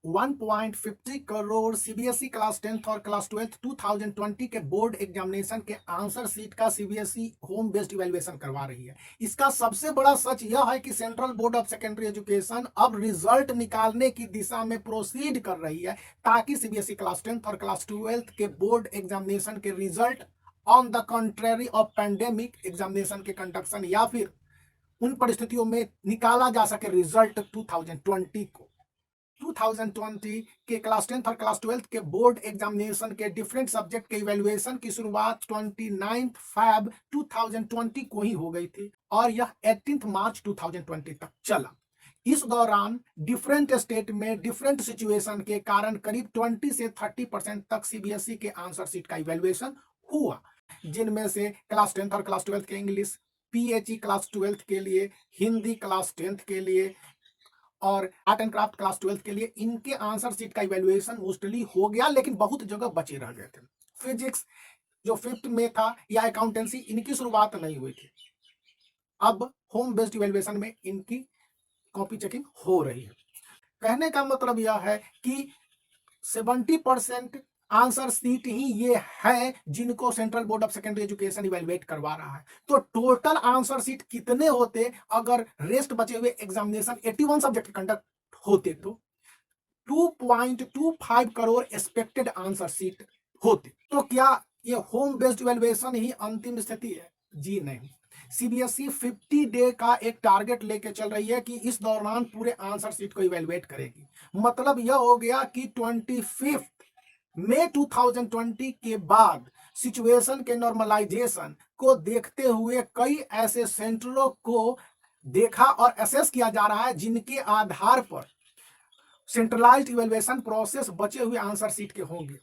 1.50 crore CBSE class 10th और class 12th 2020 के board examination के आंसर सीट का सीबीएसई होम बेस्ड इवैल्यूएशन करवा रही है। इसका सबसे बड़ा सच यह है कि central board of secondary education अब रिजल्ट निकालने की दिशा में प्रोसीड कर रही है, ताकि सीबीएसई क्लास 10th और क्लास 12th के बोर्ड एग्जामिनेशन के result on the contrary of pandemic examination के कंडक्शन या फिर उन परिस्थितियों में निकाला जा सके रिजल्ट 2020 को। 2020 के क्लास 10th और क्लास 12th के बोर्ड एग्जामिनेशन के डिफरेंट सब्जेक्ट के इवैल्यूएशन की शुरुआत 29 फैब 2020 को ही हो गई थी और यह 18 मार्च 2020 तक चला। इस दौरान डिफरेंट स्टेट में डिफरेंट सिचुएशन के कारण करीब 20 से 30% तक सीबीएसई के आंसर सीट का इवैल्यूएशन हुआ, जिनमें से क्लास 10th और क्लास 12th के इंग्लिश, पीएचई क्लास 12th के लिए, हिंदी क्लास 10th के लिए और art and craft class 12th के लिए इनके आंसर सीट का इवैल्यूएशन मोस्टली हो गया, लेकिन बहुत जगह बचे रह गए थे। फिजिक्स जो 5th में था या अकाउंटेंसी, इनकी शुरुआत नहीं हुई थी। अब होम बेस्ड इवैल्यूएशन में इनकी कॉपी चेकिंग हो रही है। कहने का मतलब यह है कि 70% आंसर सीट ही ये है जिनको central board of secondary education evaluate करवा रहा है। तो टोटल आंसर सीट कितने होते अगर रेस्ट बचे हुए एग्जामिनेशन 81 सब्जेक्ट कंडक्ट होते? तो 2.25 करोड़ एक्सपेक्टेड आंसर सीट होते। तो क्या ये होम बेस्ड इवैल्यूएशन ही अंतिम स्थिति है? जी नहीं। सीबीएसई 50 डे का एक टारगेट लेके चल रही है कि इस दौरान पूरे आंसर सीट को इवैल्यूएट करेगी। मतलब यह हो गया कि 25 मई 2020 के बाद सिचुएशन के नॉर्मलाइजेशन को देखते हुए कई ऐसे सेंटरों को देखा और असेस किया जा रहा है जिनके आधार पर सेंट्रलाइज्ड इवैल्यूएशन प्रोसेस बचे हुए आंसर सीट के होंगे।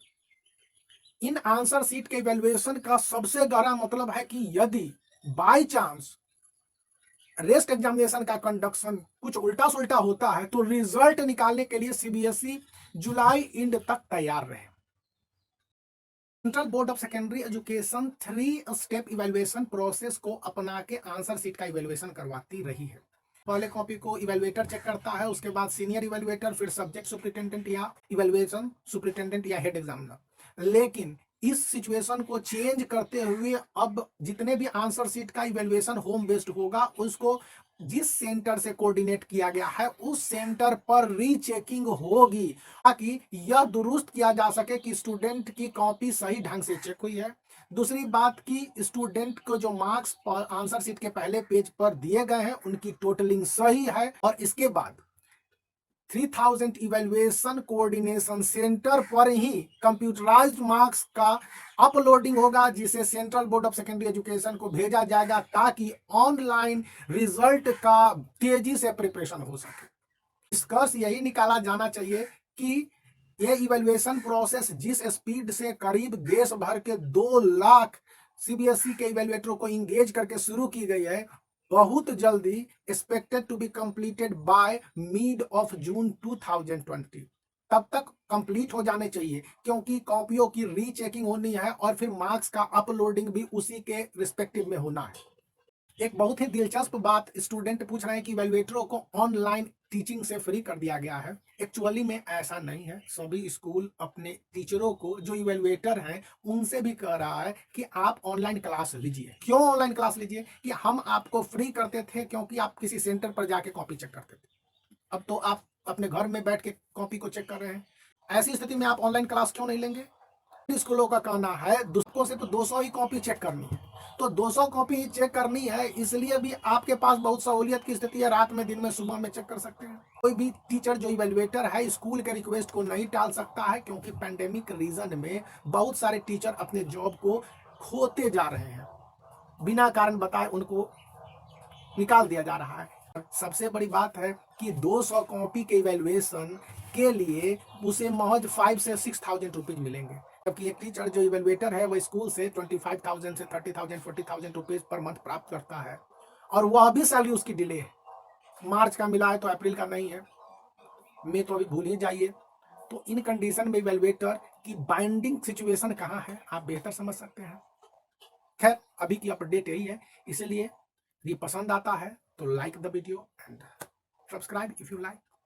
इन आंसर सीट के इवैल्यूएशन का सबसे गहरा मतलब है कि यदि बाय चांस रेस्ट एग्जामिनेशन का कंडक्शन कुछ उल्टा सुल्टा होता है तो रिजल्ट निकालने के लिए सीबीएसई जुलाई एंड तक तैयार रहे। Central board of secondary education 3 step evaluation process को अपना के आंसर सीट का इवैल्यूएशन करवाती रही है। पहले कॉपी को इवैल्यूएटर चेक करता है, उसके बाद सीनियर इवैल्यूएटर, फिर सब्जेक्ट सुपरिटेंडेंट या इवैल्यूएशन सुपरिटेंडेंट या हेड एग्जामिनर। लेकिन इस सिचुएशन को चेंज करते हुए अब जितने भी आंसर सीट का इवैल्यूएशन होम बेस्ड होगा उसको जिस सेंटर से कोऑर्डिनेट किया गया है उस सेंटर पर रीचेकिंग होगी, ताकि यह दुरुस्त किया जा सके कि स्टूडेंट की कॉपी सही ढंग से चेक हुई है। दूसरी बात कि स्टूडेंट को जो मार्क्स आंसर सीट के पहले पेज पर दिए गए हैं उनकी टोटलिंग सही है, और इसके बाद 3000 इवैल्यूएशन कोऑर्डिनेशन सेंटर पर ही कंप्यूटराइज्ड मार्क्स का अपलोडिंग होगा, जिसे central board of secondary education को भेजा जाएगा ताकि ऑनलाइन रिजल्ट का तेजी से प्रिपरेशन हो सके। निष्कर्ष यही निकाला जाना चाहिए कि यह इवैल्यूएशन प्रोसेस जिस स्पीड से करीब देश भर के 2 लाख सीबीएसई के इवैल्यूएटरों को इंगेज करके शुरू की गई है, बहुत जल्दी expected to be completed by mid of June 2020 तब तक कंप्लीट हो जाने चाहिए, क्योंकि कॉपियों की रीचेकिंग होनी है और फिर मार्क्स का अपलोडिंग भी उसी के रिस्पेक्टिव में होना है। एक बहुत ही दिलचस्प बात स्टूडेंट पूछ रहे हैं कि इवैल्यूएटरों को ऑनलाइन टीचिंग से फ्री कर दिया गया है। एक्चुअली में ऐसा नहीं है। सभी स्कूल अपने टीचरों को जो इवैल्यूएटर हैं उनसे भी कह रहा है कि आप ऑनलाइन क्लास लीजिए। क्यों ऑनलाइन क्लास लीजिए? कि हम आपको फ्री करते थे क्योंकि आप किसी सेंटर पर जाके कॉपी चेक करते थे, अब तो आप अपने घर में बैठ के कॉपी को चेक कर रहे हैं। ऐसी स्थिति में आप ऑनलाइन क्लास क्यों नहीं लेंगे? स्कूलों का कहना है दूसरों से तो 200 ही कॉपी चेक करनी है, तो 200 कॉपी ही चेक करनी है, इसलिए भी आपके पास बहुत सहूलियत की स्थिति है, रात में, दिन में, सुबह में चेक कर सकते हैं। कोई भी टीचर जो इवैल्यूएटर है स्कूल के रिक्वेस्ट को नहीं टाल सकता है, क्योंकि पैंडेमिक रीजन में बहुत सारे टीचर अपने जॉब को खोते जा रहे हैं, बिना कारण बताए उनको निकाल दिया जा रहा है। सबसे बड़ी बात है कि 200 कॉपी के इवैल्यूएशन के लिए उसे महज 5 से 6,000 रुपीज मिलेंगे, जबकि एक टीचर जो इवैल्यूएटर है वो स्कूल से 25,000 से 30,000 40,000 रुपीज पर मंथ प्राप्त करता है, और वह भी सैलरी उसकी डिले है। मार्च का मिला है तो अप्रैल का नहीं है, मई तो अभी भूल ही जाइए। तो इन कंडीशन में इवैल्यूएटर की बाइंडिंग सिचुएशन कहाँ है आप बेहतर समझ सकते हैं। खैर अभी की अपडेट यही है, इसलिए यदि पसंद आता है तो like the video and subscribe if you like.